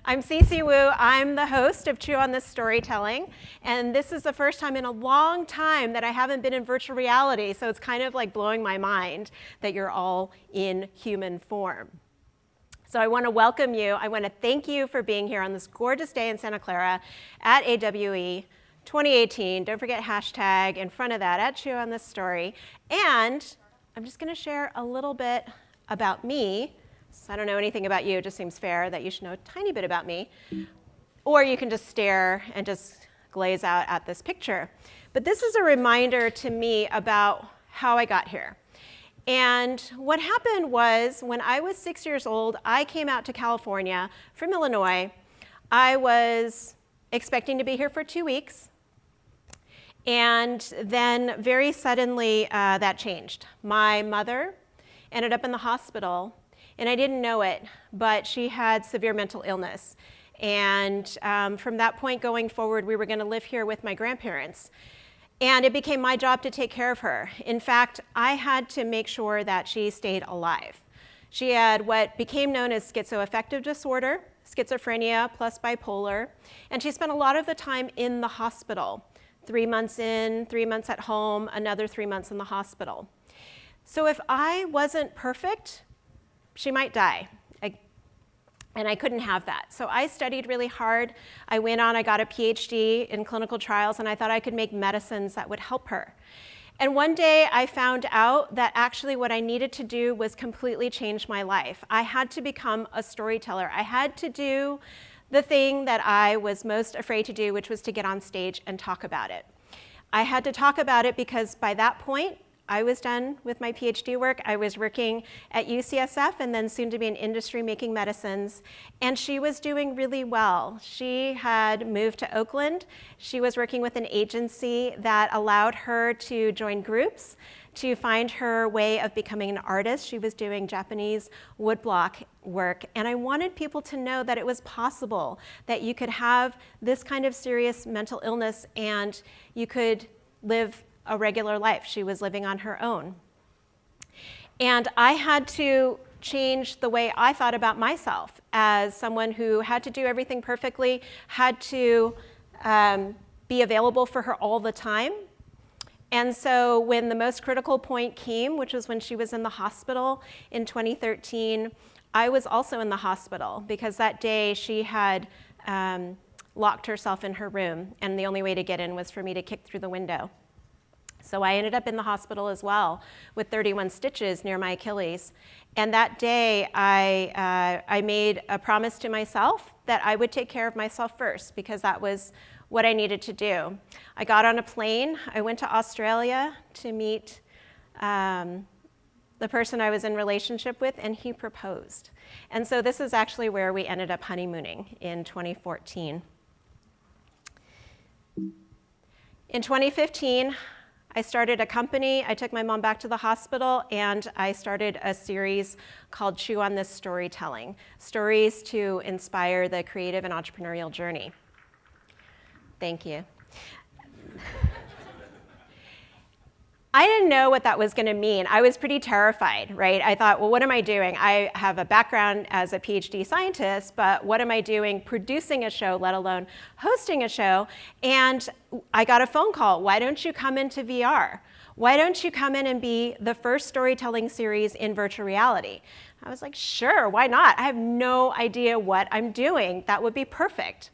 I'm Cici Wu. I'm the host of Chew on This Storytelling, and this is the first time in a long time that I haven't been in virtual reality, so it's kind of like blowing my mind that you're all in human form. So I want to welcome you. I want to thank you for being here on this gorgeous day in Santa Clara at AWE 2018. Don't forget hashtag in front of that at Chew on This Story. And I'm just going to share a little bit about me. So I don't know anything about you. It just seems fair that you should know a tiny bit about me. Or you can just stare and just glaze out at this picture. But this is a reminder to me about how I got here. And what happened was when I was 6 years old, I came out to California from Illinois. I was expecting to be here for 2 weeks. And then very suddenly that changed. My mother ended up in the hospital. And I didn't know it, but she had severe mental illness. And from that point going forward, we were going to live here with my grandparents. And it became my job to take care of her. In fact, I had to make sure that she stayed alive. She had what became known as schizoaffective disorder, schizophrenia plus bipolar. And she spent a lot of the time in the hospital. 3 months in, 3 months at home, another 3 months in the hospital. So if I wasn't perfect, she might die, and I couldn't have that. So I studied really hard. I got a PhD in clinical trials, and I thought I could make medicines that would help her. And one day I found out that actually what I needed to do was completely change my life. I had to become a storyteller. I had to do the thing that I was most afraid to do, which was to get on stage and talk about it. I had to talk about it because by that point, I was done with my PhD work. I was working at UCSF and then soon to be in industry making medicines. And she was doing really well. She had moved to Oakland. She was working with an agency that allowed her to join groups to find her way of becoming an artist. She was doing Japanese woodblock work. And I wanted people to know that it was possible, that you could have this kind of serious mental illness and you could live a regular life. She was living on her own. And I had to change the way I thought about myself as someone who had to do everything perfectly, had to be available for her all the time. And so when the most critical point came, which was when she was in the hospital in 2013, I was also in the hospital because that day she had locked herself in her room, and the only way to get in was for me to kick through the window. So I ended up in the hospital as well with 31 stitches near my Achilles. And that day I made a promise to myself that I would take care of myself first because that was what I needed to do. I got on a plane. I went to Australia to meet the person I was in relationship with, and he proposed. And so this is actually where we ended up honeymooning in 2014. In 2015, I started a company. I took my mom back to the hospital, and I started a series called Chew on This Storytelling, stories to inspire the creative and entrepreneurial journey. Thank you. I didn't know what that was going to mean. I was pretty terrified, right? I thought, well, what am I doing? I have a background as a PhD scientist, but what am I doing producing a show, let alone hosting a show? And I got a phone call. Why don't you come into VR? Why don't you come in and be the first storytelling series in virtual reality? I was like, sure, why not? I have no idea what I'm doing. That would be perfect.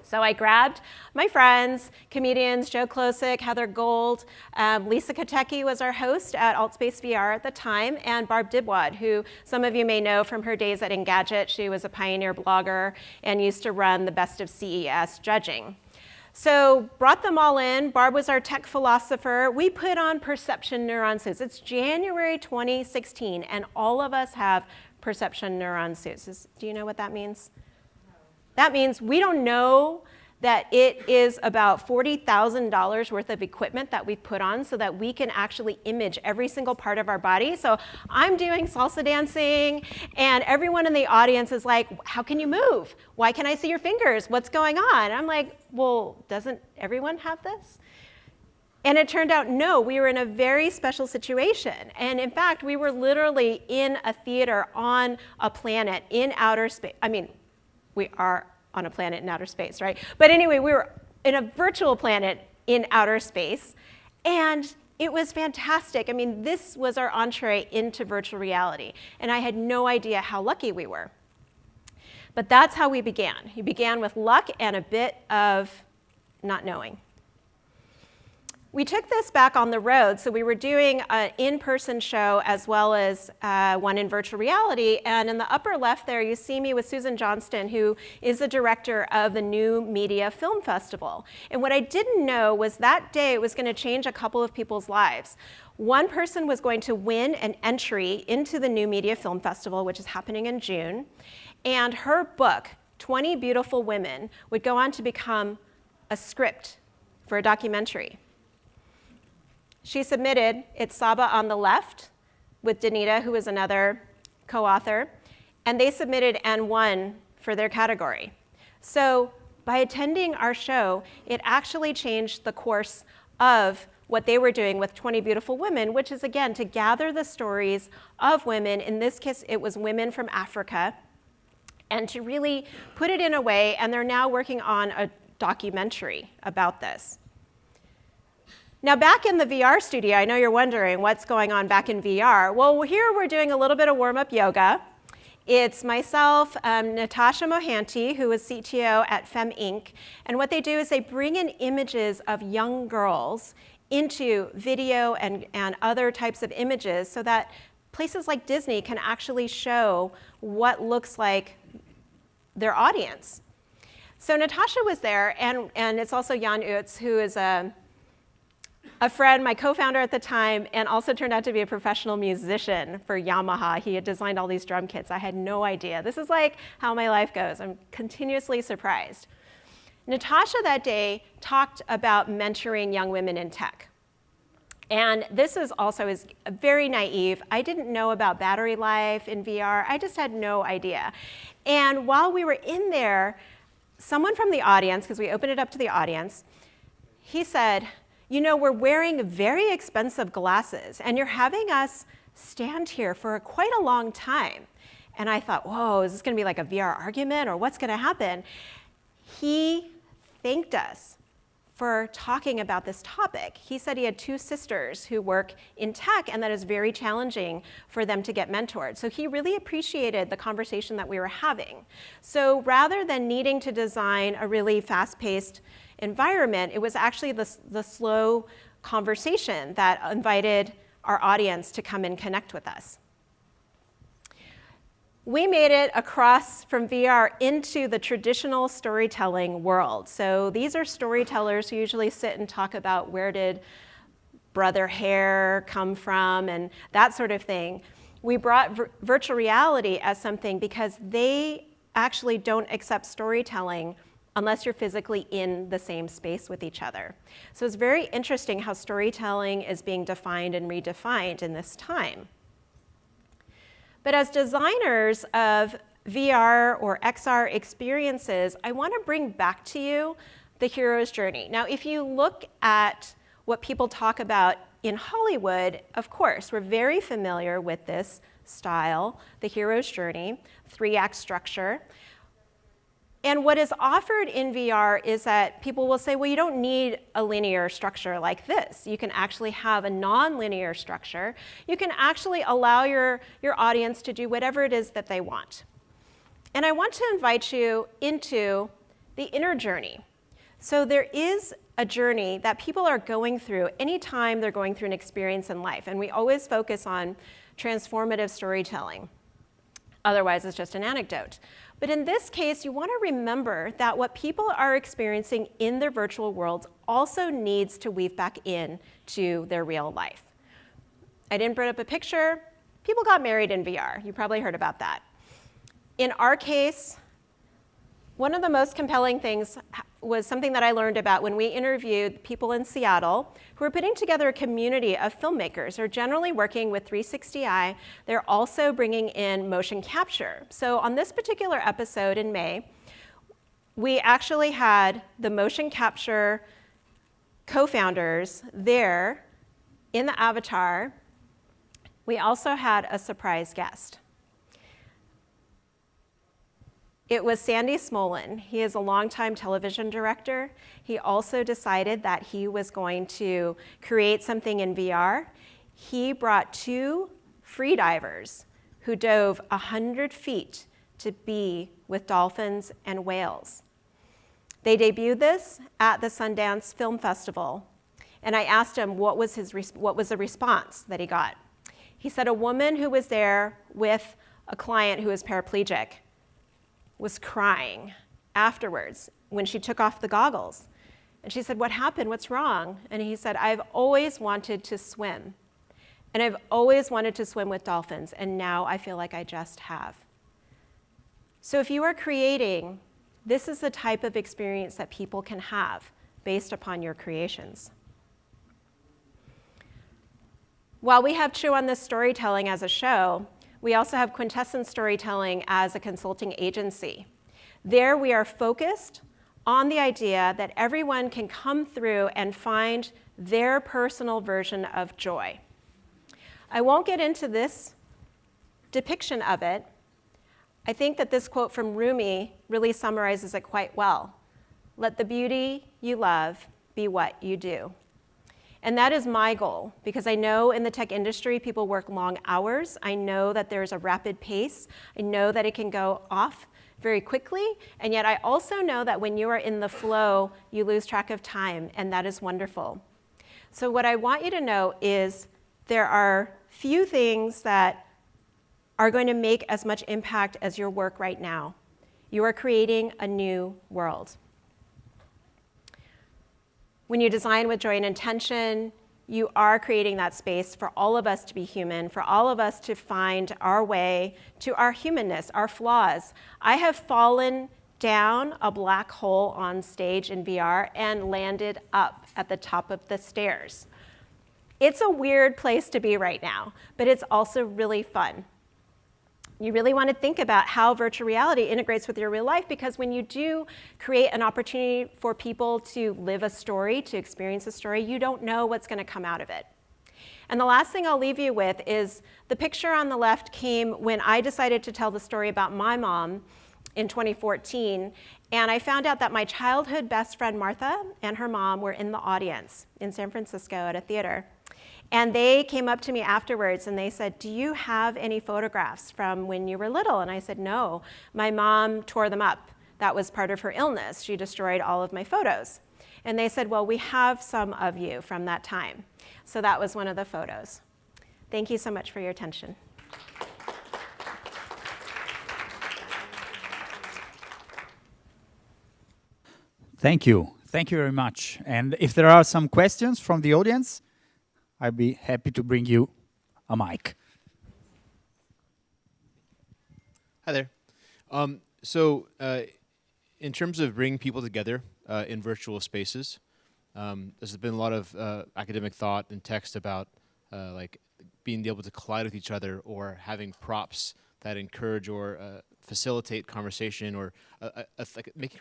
So I grabbed my friends, comedians, Joe Klosik, Heather Gold, Lisa Katecki was our host at AltSpace VR at the time, and Barb Dibwad, who some of you may know from her days at Engadget. She was a pioneer blogger and used to run the Best of CES judging. So brought them all in. Barb was our tech philosopher. We put on perception neuron suits. It's January 2016, and all of us have perception neuron suits. Do you know what that means? That means we don't know that it is about $40,000 worth of equipment that we've put on so that we can actually image every single part of our body. So I'm doing salsa dancing, and everyone in the audience is like, how can you move? Why can't I see your fingers? What's going on? And I'm like, well, doesn't everyone have this? And it turned out, no, we were in a very special situation. And in fact, we were literally in a theater on a planet in outer space. I mean, we are on a planet in outer space, right? But anyway, we were in a virtual planet in outer space, and it was fantastic. I mean, this was our entree into virtual reality, and I had no idea how lucky we were. But that's how we began. We began with luck and a bit of not knowing. We took this back on the road, so we were doing an in-person show as well as one in virtual reality, and in the upper left there you see me with Susan Johnston, who is the director of the New Media Film Festival. And what I didn't know was that day it was going to change a couple of people's lives. One person was going to win an entry into the New Media Film Festival, which is happening in June, and her book, 20 Beautiful Women, would go on to become a script for a documentary. She submitted, it's Saba on the left, with Danita, who is another co-author, and they submitted and won for their category. So by attending our show, it actually changed the course of what they were doing with 20 Beautiful Women, which is, again, to gather the stories of women. In this case, it was women from Africa, and to really put it in a way, and they're now working on a documentary about this. Now, back in the VR studio, I know you're wondering what's going on back in VR. Well, here we're doing a little bit of warm-up yoga. It's myself, Natasha Mohanty, who is CTO at Femme Inc. And what they do is they bring in images of young girls into video and other types of images so that places like Disney can actually show what looks like their audience. So Natasha was there, and it's also Jan Utz, who is a friend, my co-founder at the time, and also turned out to be a professional musician for Yamaha. He had designed all these drum kits. I had no idea. This is like how my life goes. I'm continuously surprised. Natasha that day talked about mentoring young women in tech. And this is also very naive. I didn't know about battery life in VR. I just had no idea. And while we were in there, someone from the audience, because we opened it up to the audience, he said, you know, we're wearing very expensive glasses, and you're having us stand here for quite a long time. And I thought, whoa, is this going to be like a VR argument, or what's going to happen? He thanked us for talking about this topic. He said he had two sisters who work in tech, and that is very challenging for them to get mentored. So he really appreciated the conversation that we were having. So rather than needing to design a really fast-paced environment, it was actually the slow conversation that invited our audience to come and connect with us. We made it across from VR into the traditional storytelling world. So these are storytellers who usually sit and talk about where did brother hair come from and that sort of thing. We brought virtual reality as something because they actually don't accept storytelling unless you're physically in the same space with each other. So it's very interesting how storytelling is being defined and redefined in this time. But as designers of VR or XR experiences, I want to bring back to you the hero's journey. Now, if you look at what people talk about in Hollywood, of course, we're very familiar with this style, the hero's journey, 3-act structure. And what is offered in VR is that people will say, well, you don't need a linear structure like this. You can actually have a non-linear structure. You can actually allow your audience to do whatever it is that they want. And I want to invite you into the inner journey. So there is a journey that people are going through anytime they're going through an experience in life. And we always focus on transformative storytelling. Otherwise, it's just an anecdote. But in this case, you want to remember that what people are experiencing in their virtual worlds also needs to weave back in to their real life. I didn't bring up a picture. People got married in VR. You probably heard about that. In our case, one of the most compelling things was something that I learned about when we interviewed people in Seattle who are putting together a community of filmmakers. They're generally working with 360i. They're also bringing in motion capture. So on this particular episode in May, we actually had the motion capture co-founders there in the avatar. We also had a surprise guest. It was Sandy Smolin. He is a longtime television director. He also decided that he was going to create something in VR. He brought 2 free divers who dove 100 feet to be with dolphins and whales. They debuted this at the Sundance Film Festival, and I asked him what was the response that he got. He said a woman who was there with a client who was paraplegic was crying afterwards when she took off the goggles. And she said, "What happened? What's wrong?" And he said, "I've always wanted to swim. And I've always wanted to swim with dolphins, and now I feel like I just have." So if you are creating, this is the type of experience that people can have based upon your creations. While we have Chew on This Storytelling as a show, we also have Quintessence Storytelling as a consulting agency. There we are focused on the idea that everyone can come through and find their personal version of joy. I won't get into this depiction of it. I think that this quote from Rumi really summarizes it quite well. Let the beauty you love be what you do. And that is my goal, because I know in the tech industry, people work long hours. I know that there's a rapid pace. I know that it can go off very quickly. And yet I also know that when you are in the flow, you lose track of time, and that is wonderful. So what I want you to know is there are few things that are going to make as much impact as your work right now. You are creating a new world. When you design with joy and intention, you are creating that space for all of us to be human, for all of us to find our way to our humanness, our flaws. I have fallen down a black hole on stage in VR and landed up at the top of the stairs. It's a weird place to be right now, but it's also really fun. You really want to think about how virtual reality integrates with your real life, because when you do create an opportunity for people to live a story, to experience a story, you don't know what's going to come out of it. And the last thing I'll leave you with is the picture on the left came when I decided to tell the story about my mom in 2014, and I found out that my childhood best friend Martha and her mom were in the audience in San Francisco at a theater. And they came up to me afterwards and they said, "Do you have any photographs from when you were little?" And I said, "No, my mom tore them up. That was part of her illness. She destroyed all of my photos." And they said, "Well, we have some of you from that time." So that was one of the photos. Thank you so much for your attention. Thank you. Thank you very much. And if there are some questions from the audience, I'd be happy to bring you a mic. Hi there. In terms of bringing people together in virtual spaces, there's been a lot of academic thought and text about like being able to collide with each other, or having props that encourage or facilitate conversation, or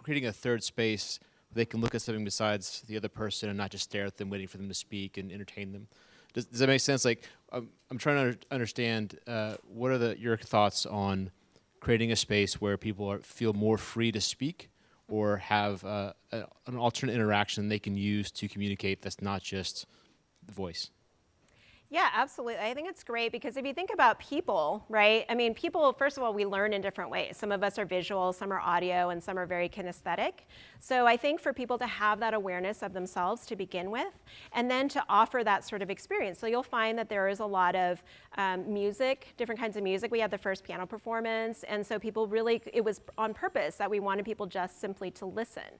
creating a third space where they can look at something besides the other person and not just stare at them, waiting for them to speak and entertain them. Does that make sense? Like, I'm trying to understand what are your thoughts on creating a space where people feel more free to speak, or have an alternate interaction they can use to communicate that's not just the voice? Yeah, absolutely. I think it's great because if you think about people, right? I mean, people, first of all, we learn in different ways. Some of us are visual, some are audio, and some are very kinesthetic. So I think for people to have that awareness of themselves to begin with, and then to offer that sort of experience. So you'll find that there is a lot of music, different kinds of music. We had the first piano performance, and so people really, it was on purpose that we wanted people just simply to listen.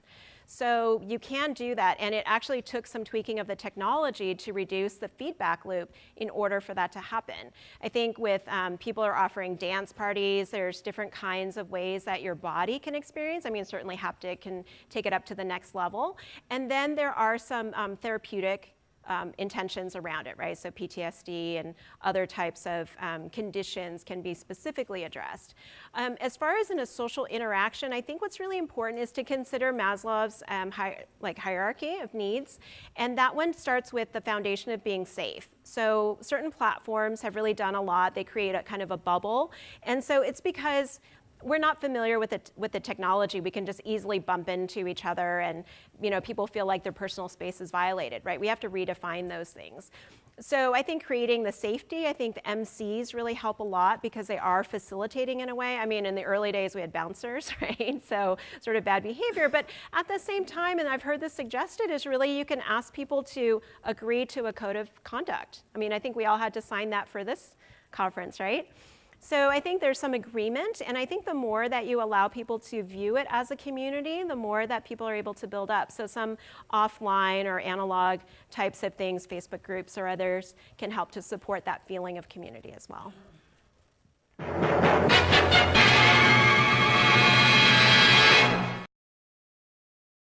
So you can do that, and it actually took some tweaking of the technology to reduce the feedback loop in order for that to happen. I think with people are offering dance parties, there's different kinds of ways that your body can experience. I mean, certainly haptic can take it up to the next level. And then there are some therapeutic intentions around it, right? So PTSD and other types of conditions can be specifically addressed. As far as in a social interaction, I think what's really important is to consider Maslow's hierarchy of needs, and that one starts with the foundation of being safe. So certain platforms have really done a lot. They create a kind of a bubble, and so it's because we're not familiar with the technology, we can just easily bump into each other, and people feel like their personal space is violated, right? We have to redefine those things. So I think creating the safety, I think the MCs really help a lot because they are facilitating in a way. I mean, in the early days we had bouncers, right? So sort of bad behavior, but at the same time, and I've heard this suggested, is really you can ask people to agree to a code of conduct. I mean, I think we all had to sign that for this conference, right? So I think there's some agreement, and I think the more that you allow people to view it as a community, the more that people are able to build up. So some offline or analog types of things, Facebook groups or others, can help to support that feeling of community as well.